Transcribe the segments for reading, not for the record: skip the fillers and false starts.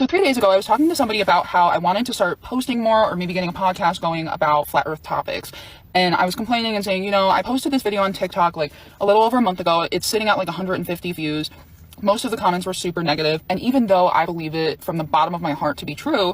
So 3 days ago, I was talking to somebody about how I wanted to start posting more or maybe getting a podcast going about flat earth topics. And I was complaining and saying, I posted this video on TikTok like a little over a month ago. It's sitting at like 150 views. Most of the comments were super negative. And even though I believe it from the bottom of my heart to be true,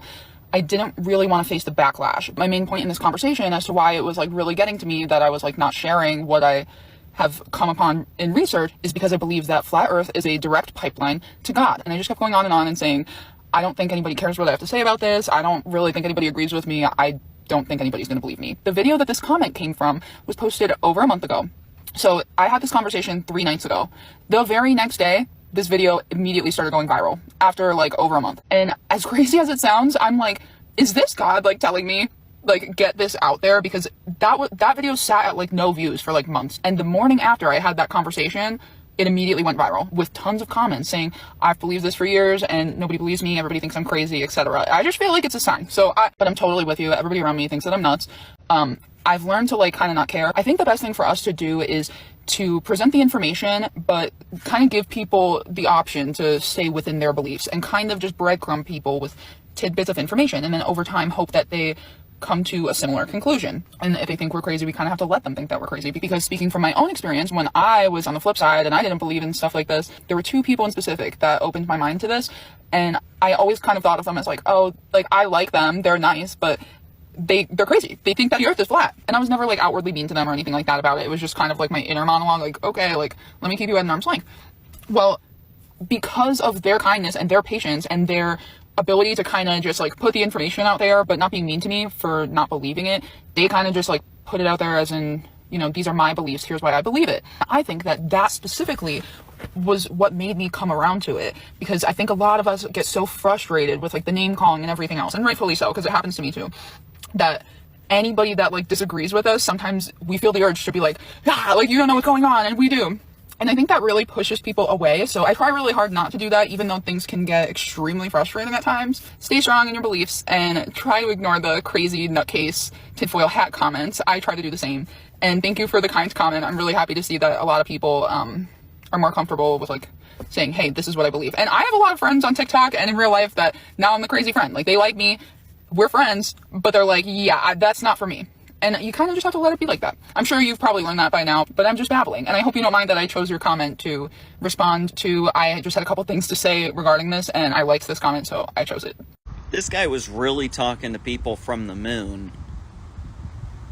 I didn't really want to face the backlash. My main point in this conversation as to why it was like really getting to me that I was like not sharing what I have come upon in research is because I believe that flat earth is a direct pipeline to God. And I just kept going on and saying, I don't think anybody cares what I have to say about this. I don't really think anybody agrees with me. I don't think anybody's going to believe me. The video that this comment came from was posted over a month ago. So I had this conversation 3 nights ago. The very next day, this video immediately started going viral after like over a month. And as crazy as it sounds, I'm like, is this God like telling me like get this out there? Because that video sat at like no views for like months. And the morning after I had that conversation, it immediately went viral with tons of comments saying, I've believed this for years and nobody believes me. Everybody thinks I'm crazy, etc. I just feel like it's a sign. But I'm totally with you. Everybody around me thinks that I'm nuts. I've learned to like kind of not care. I think the best thing for us to do is to present the information, but kind of give people the option to stay within their beliefs and kind of just breadcrumb people with tidbits of information. And then over time, hope that they come to a similar conclusion. And if they think we're crazy, we kind of have to let them think that we're crazy. Because speaking from my own experience, when I was on the flip side and I didn't believe in stuff like this, there were 2 people in specific that opened my mind to this. And I always kind of thought of them as like, oh, like I like them, they're nice, but they're crazy. They think that the earth is flat. And I was never like outwardly mean to them or anything like that about it. It was just kind of like my inner monologue, like, okay, like let me keep you at an arm's length. Well, because of their kindness and their patience and their ability to kind of just like put the information out there, but not being mean to me for not believing it, they kind of just like put it out there as in, these are my beliefs, here's why I believe it. I think that specifically was what made me come around to it, because I think a lot of us get so frustrated with like the name calling and everything else, and rightfully so, because it happens to me too, that anybody that like disagrees with us, sometimes we feel the urge to be like, like you don't know what's going on, and we do. And I think that really pushes people away. So I try really hard not to do that, even though things can get extremely frustrating at times. Stay strong in your beliefs and try to ignore the crazy nutcase tinfoil hat comments. I try to do the same. And thank you for the kind comment. I'm really happy to see that a lot of people are more comfortable with like saying, hey, this is what I believe. And I have a lot of friends on TikTok and in real life that now I'm the crazy friend. Like they like me, we're friends, but they're like, yeah, that's not for me. And you kind of just have to let it be like that. I'm sure you've probably learned that by now, but I'm just babbling. And I hope you don't mind that I chose your comment to respond to. I just had a couple things to say regarding this, and I liked this comment, so I chose it. This guy was really talking to people from the moon.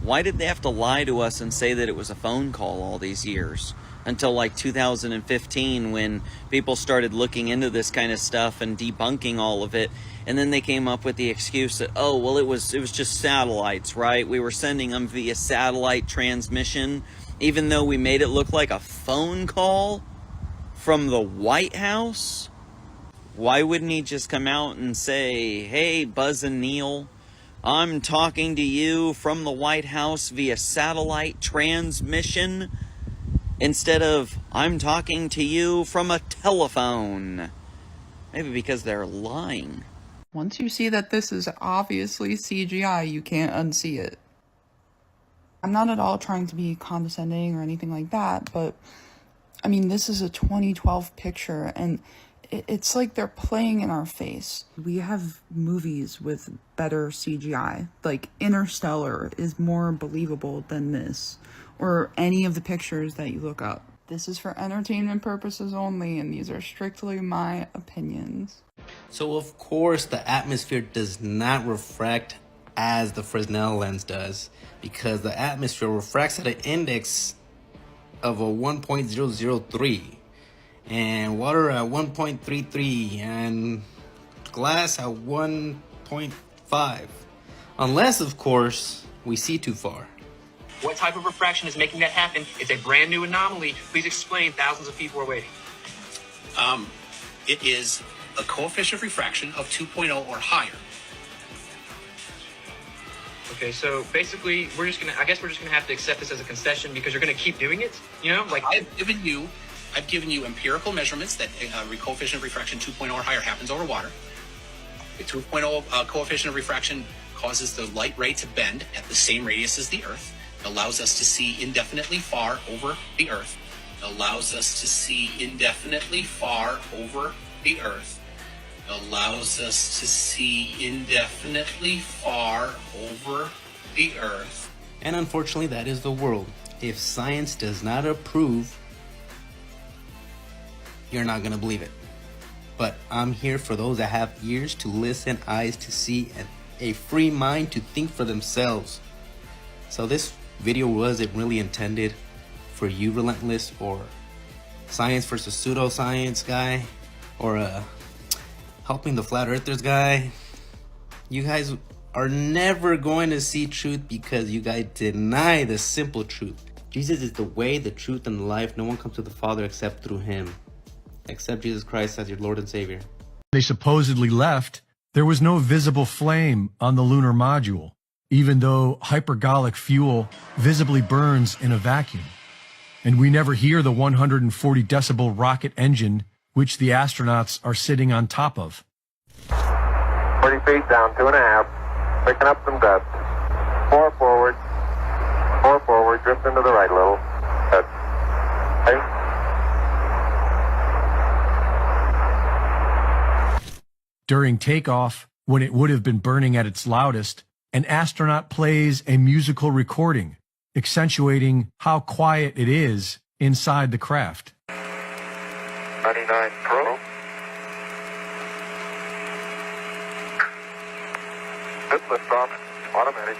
Why did they have to lie to us and say that it was a phone call all these years? Until like 2015, when people started looking into this kind of stuff and debunking all of it. And then they came up with the excuse that, oh, well, it was just satellites, right? We were sending them via satellite transmission, even though we made it look like a phone call from the White House. Why wouldn't he just come out and say, hey, Buzz and Neil, I'm talking to you from the White House via satellite transmission, instead of, I'm talking to you from a telephone? Maybe because they're lying. Once you see that this is obviously CGI, you can't unsee it. I'm not at all trying to be condescending or anything like that, but I mean, this is a 2012 picture, and it's like they're playing in our face. We have movies with better CGI. Like Interstellar is more believable than this, or any of the pictures that you look up. This is for entertainment purposes only, and these are strictly my opinions. So of course the atmosphere does not refract as the Fresnel lens does, because the atmosphere refracts at an index of a 1.003 and water at 1.33 and glass at 1.5, unless of course we see too far. What type of refraction is making that happen? It's a brand new anomaly. Please explain. Thousands of people are waiting. It is a coefficient of refraction of 2.0 or higher. Okay, so basically, I guess we're just gonna have to accept this as a concession because you're gonna keep doing it. Like I've given you empirical measurements that coefficient of refraction 2.0 or higher happens over water. The 2.0 coefficient of refraction causes the light ray to bend at the same radius as the Earth. It allows us to see indefinitely far over the Earth. allows us to see indefinitely far over the Earth. And unfortunately, that is the world. If science does not approve, you're not going to believe it. But I'm here for those that have ears to listen, eyes to see, and a free mind to think for themselves. So this video wasn't really intended for you, Relentless, or science versus pseudoscience guy, or helping the flat earthers guy. You guys are never going to see truth because you guys deny the simple truth. Jesus is the way, the truth, and the life. No one comes to the Father except through him. Accept Jesus Christ as your Lord and Savior. They supposedly left, there was no visible flame on the lunar module, even though hypergolic fuel visibly burns in a vacuum. And we never hear the 140 decibel rocket engine which the astronauts are sitting on top of. 40 feet down, 2.5. Picking up some dust. 4 forward. 4 forward. Drift into the right a little. Good. Okay. During takeoff, when it would have been burning at its loudest, an astronaut plays a musical recording, accentuating how quiet it is inside the craft. 99 Pro. Good lift off. Automatic.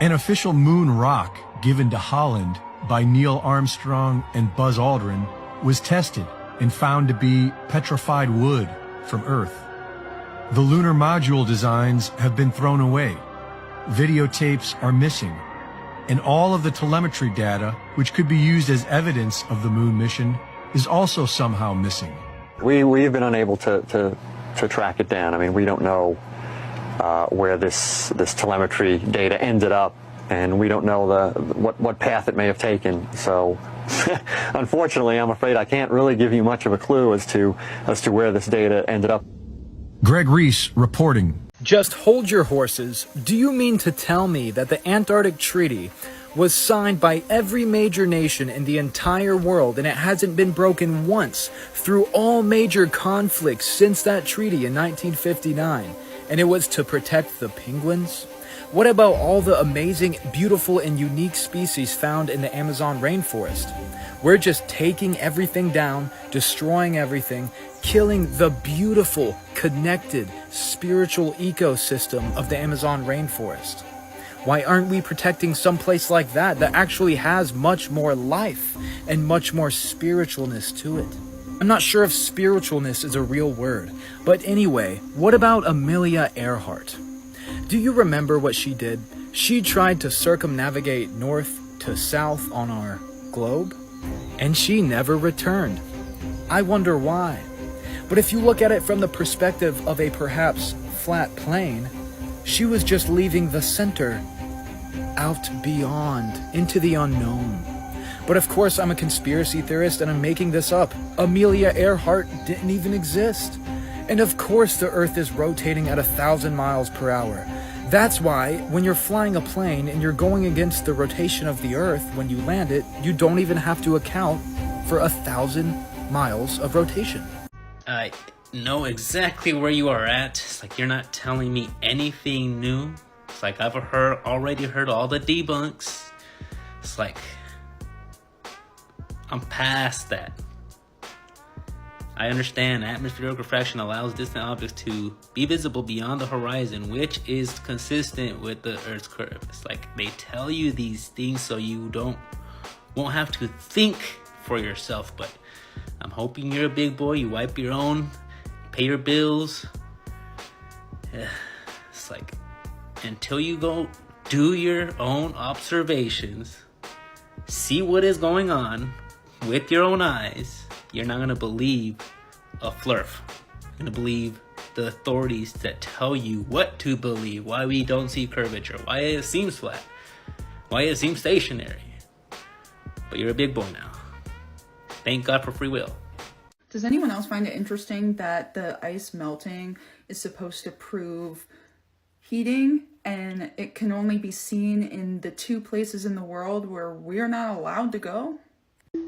An official moon rock given to Holland by Neil Armstrong and Buzz Aldrin was tested and found to be petrified wood from Earth. The lunar module designs have been thrown away. Videotapes are missing, and all of the telemetry data, which could be used as evidence of the moon mission, is also somehow missing. We've been unable to track it down. I mean, we don't know where this telemetry data ended up, and we don't know what path it may have taken. So, unfortunately, I'm afraid I can't really give you much of a clue as to where this data ended up. Greg Reese reporting. Just hold your horses. Do you mean to tell me that the Antarctic Treaty was signed by every major nation in the entire world and it hasn't been broken once through all major conflicts since that treaty in 1959? And it was to protect the penguins? What about all the amazing, beautiful, and unique species found in the Amazon rainforest? We're just taking everything down, destroying everything, killing the beautiful, connected, spiritual ecosystem of the Amazon rainforest. Why aren't we protecting some place like that actually has much more life and much more spiritualness to it? I'm not sure if spiritualness is a real word, but anyway, what about Amelia Earhart? Do you remember what she did? She tried to circumnavigate north to south on our globe, and she never returned. I wonder why. But if you look at it from the perspective of a perhaps flat plane, she was just leaving the center out beyond, into the unknown. But of course, I'm a conspiracy theorist and I'm making this up. Amelia Earhart didn't even exist. And of course the Earth is rotating at 1,000 miles per hour. That's why when you're flying a plane and you're going against the rotation of the Earth when you land it, you don't even have to account for 1,000 miles of rotation. I know exactly where you are at. It's like you're not telling me anything new. It's like I've already heard all the debunks. It's like I'm past that. I understand atmospheric refraction allows distant objects to be visible beyond the horizon, which is consistent with the Earth's curve. It's like they tell you these things so you won't have to think for yourself, but I'm hoping you're a big boy, you wipe your own, pay your bills. It's like, until you go do your own observations, see what is going on with your own eyes, you're not going to believe a flurf. You're going to believe the authorities that tell you what to believe, why we don't see curvature, why it seems flat, why it seems stationary. But you're a big boy now. Thank God for free will. Does anyone else find it interesting that the ice melting is supposed to prove heating, and it can only be seen in the 2 places in the world where we're not allowed to go?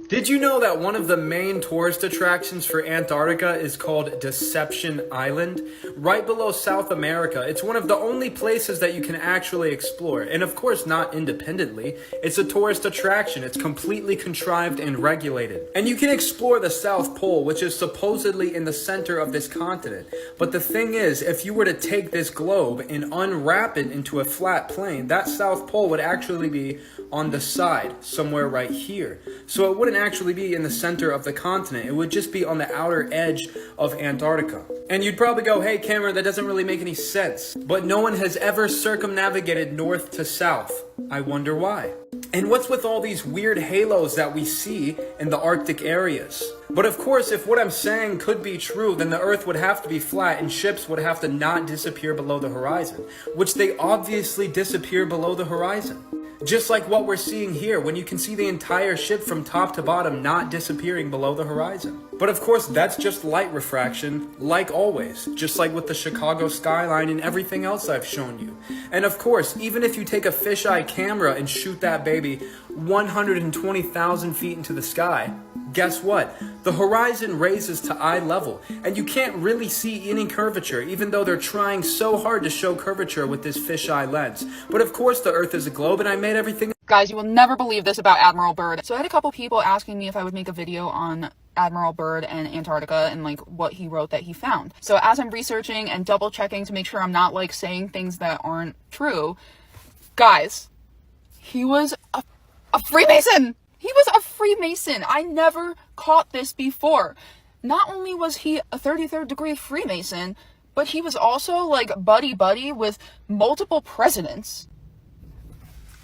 Did you know that one of the main tourist attractions for Antarctica is called Deception Island? Right below South America, it's one of the only places that you can actually explore. And of course, not independently. It's a tourist attraction. It's completely contrived and regulated. And you can explore the South Pole, which is supposedly in the center of this continent. But the thing is, if you were to take this globe and unwrap it into a flat plane, that South Pole would actually be on the side, somewhere right here. So it wouldn't actually be in the center of the continent. It would just be on the outer edge of Antarctica. And you'd probably go, hey Cameron, that doesn't really make any sense. But no one has ever circumnavigated north to south. I wonder why. And what's with all these weird halos that we see in the Arctic areas? But of course, if what I'm saying could be true, then the Earth would have to be flat and ships would have to not disappear below the horizon, which they obviously disappear below the horizon. Just like what we're seeing here, when you can see the entire ship from top to bottom not disappearing below the horizon. But of course, that's just light refraction, like always, just like with the Chicago skyline and everything else I've shown you. And of course, even if you take a fisheye camera and shoot that baby 120,000 feet into the sky, guess what? The horizon raises to eye level, and you can't really see any curvature, even though they're trying so hard to show curvature with this fisheye lens. But of course, the Earth is a globe, and I made everything. Guys, you will never believe this about Admiral Byrd. So I had a couple people asking me if I would make a video on Admiral Byrd and Antarctica and like what he wrote that he found. So as I'm researching and double checking to make sure I'm not like saying things that aren't true, guys, he was a Freemason! He was a Freemason! I never caught this before. Not only was he a 33rd degree Freemason, but he was also like buddy-buddy with multiple presidents.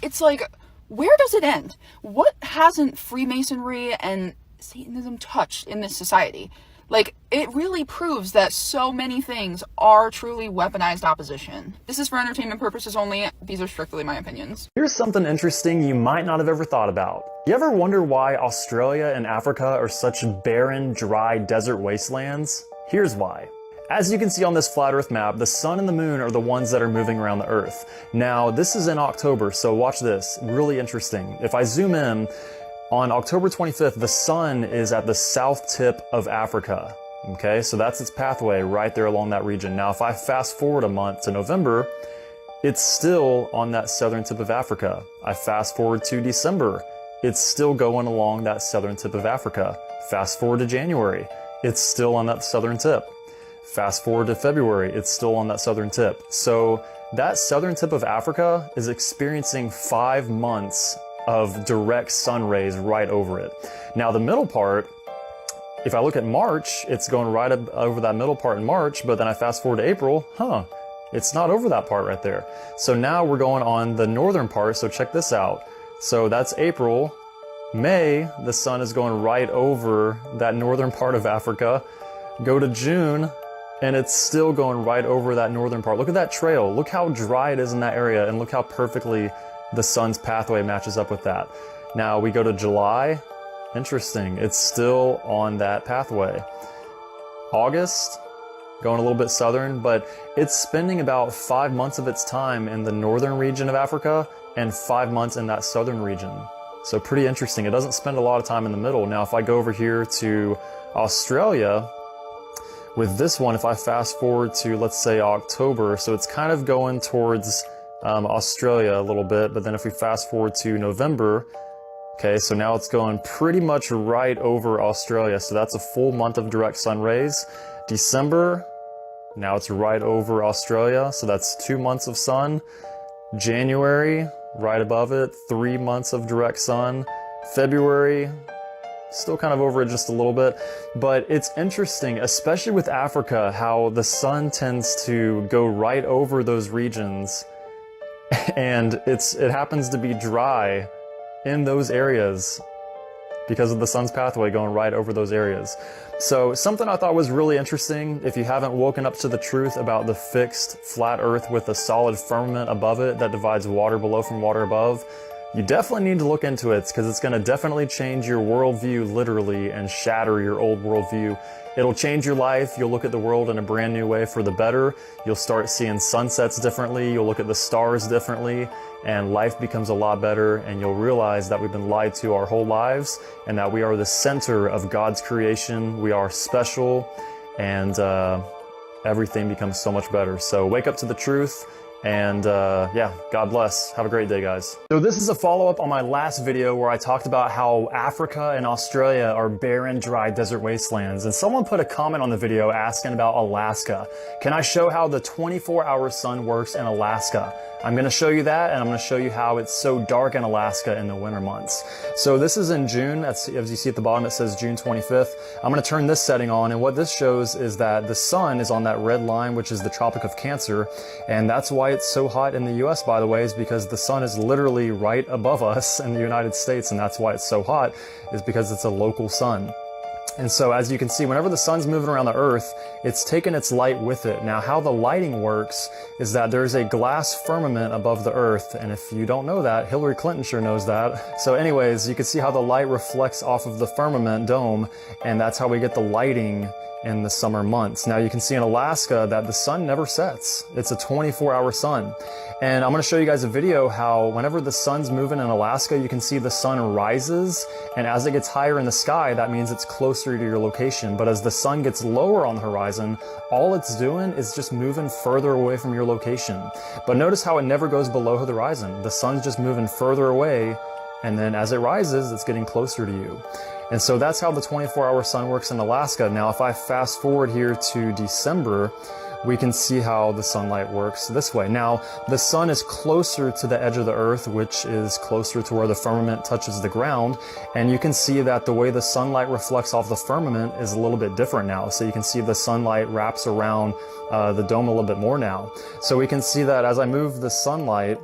It's like, where does it end? What hasn't Freemasonry and Satanism touched in this society? Like, it really proves that so many things are truly weaponized opposition. This is for entertainment purposes only. These are strictly my opinions. Here's something interesting you might not have ever thought about. You ever wonder why Australia and Africa are such barren, dry desert wastelands? Here's why. As you can see on this flat Earth map, the sun and the moon are the ones that are moving around the Earth. Now, this is in October, so watch this. Really interesting. If I zoom in, on October 25th, the sun is at the south tip of Africa. Okay, so that's its pathway right there along that region. Now, if I fast forward a month to November, it's still on that southern tip of Africa. I fast forward to December, it's still going along that southern tip of Africa. Fast forward to January, it's still on that southern tip. Fast forward to February, it's still on that southern tip. So that southern tip of Africa is experiencing 5 months of direct sun rays right over it. Now the middle part, if I look at March, it's going right up over that middle part in March, but then I fast forward to April, it's not over that part right there. So now we're going on the northern part, so check this out. So that's April. May, the sun is going right over that northern part of Africa. Go to June, and it's still going right over that northern part. Look at that trail. Look how dry it is in that area, and look how perfectly the sun's pathway matches up with that. Now we go to July. Interesting. It's still on that pathway. August, going a little bit southern, but it's spending about 5 months of its time in the northern region of Africa and 5 months in that southern region. So pretty interesting. It doesn't spend a lot of time in the middle. Now, if I go over here to Australia, with this one, if I fast forward to, let's say, October, so it's kind of going towards Australia a little bit, but then if we fast forward to November, okay, so now it's going pretty much right over Australia, so that's a full month of direct sun rays. December, now it's right over Australia, so that's 2 months of sun. January, right above it, 3 months of direct sun. February, still kind of over it just a little bit, but it's interesting, especially with Africa, how the sun tends to go right over those regions, and it happens to be dry in those areas because of the sun's pathway going right over those areas. So something I thought was really interesting, if you haven't woken up to the truth about the fixed flat Earth with a solid firmament above it that divides water below from water above, you definitely need to look into it because it's going to definitely change your worldview literally and shatter your old worldview. It'll change your life. You'll look at the world in a brand new way for the better. You'll start seeing sunsets differently. You'll look at the stars differently, and life becomes a lot better, and you'll realize that we've been lied to our whole lives and that we are the center of God's creation. We are special, and everything becomes so much better. So wake up to the truth. And yeah, God bless. Have a great day, guys. So this is a follow-up on my last video where I talked about how Africa and Australia are barren, dry desert wastelands. And someone put a comment on the video asking about Alaska. Can I show how the 24-hour sun works in Alaska? I'm going to show you that, and I'm going to show you how it's so dark in Alaska in the winter months. So this is in June. As you see at the bottom, it says June 25th. I'm going to turn this setting on, and what this shows is that the sun is on that red line, which is the Tropic of Cancer, and that's why it's so hot in the US, by the way, is because the sun is literally right above us in the United States, and that's why it's so hot, is because it's a local sun. And so as you can see, whenever the sun's moving around the earth, it's taking its light with it. Now, how the lighting works is that there's a glass firmament above the earth. And if you don't know that, Hillary Clinton sure knows that. So anyways, you can see how the light reflects off of the firmament dome, and that's how we get the lighting in the summer months. Now you can see in Alaska that the sun never sets. It's a 24-hour sun. And I'm going to show you guys a video how whenever the sun's moving in Alaska, you can see the sun rises, and as it gets higher in the sky, that means it's closer to your location. But as the sun gets lower on the horizon, all it's doing is just moving further away from your location. But notice how it never goes below the horizon. The sun's just moving further away, and then as it rises, it's getting closer to you. And so that's how the 24-hour sun works in Alaska. Now, if I fast forward here to December, we can see how the sunlight works this way. Now, the sun is closer to the edge of the earth, which is closer to where the firmament touches the ground. And you can see that the way the sunlight reflects off the firmament is a little bit different now. So you can see the sunlight wraps around the dome a little bit more now. So we can see that as I move the sunlight,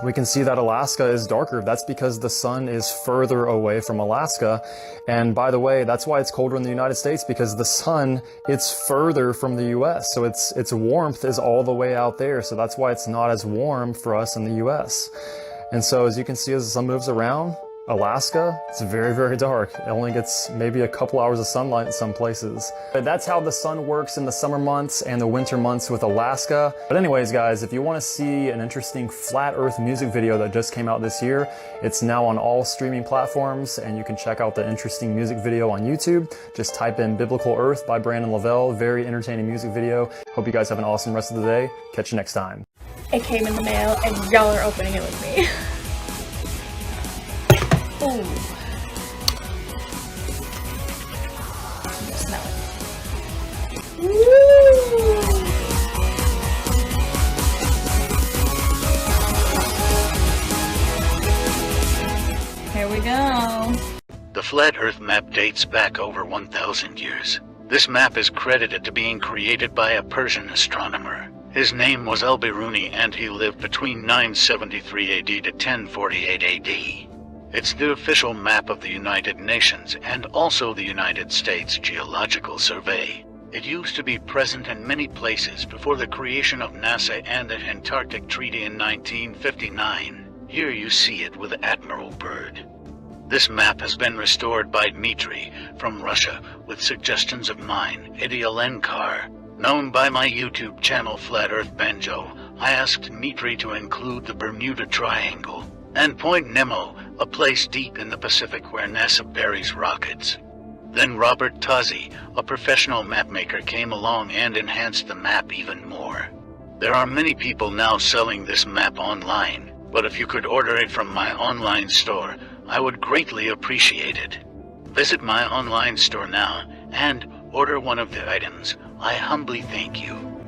we can see that Alaska is darker. That's because the sun is further away from Alaska. And by the way, that's why it's colder in the United States, because the sun, it's further from the US. So its warmth is all the way out there. So that's why it's not as warm for us in the US. And so as you can see, as the sun moves around, Alaska, it's very, very dark. It only gets maybe a couple hours of sunlight in some places. But that's how the sun works in the summer months and the winter months with Alaska. But anyways, guys, if you want to see an interesting flat earth music video that just came out this year, it's now on all streaming platforms, and you can check out the interesting music video on YouTube. Just type in Biblical Earth by Brandon Lavelle. Very entertaining music video. Hope you guys have an awesome rest of the day. Catch you next time. It came in the mail and y'all are opening it with me. Ooh. Smell it. Woo! Here we go. The flat Earth map dates back over 1,000 years. This map is credited to being created by a Persian astronomer. His name was Al-Biruni, and he lived between 973 AD to 1048 AD. It's the official map of the United Nations and also the United States Geological Survey. It used to be present in many places before the creation of NASA and the Antarctic Treaty in 1959. Here you see it with Admiral Byrd. This map has been restored by Dmitry from Russia with suggestions of mine, Eddie Alenkar. Known by my YouTube channel Flat Earth Banjo, I asked Dmitry to include the Bermuda Triangle and Point Nemo, a place deep in the Pacific where NASA buries rockets. Then Robert Tozzi, a professional mapmaker, came along and enhanced the map even more. There are many people now selling this map online, but if you could order it from my online store, I would greatly appreciate it. Visit my online store now and order one of the items. I humbly thank you.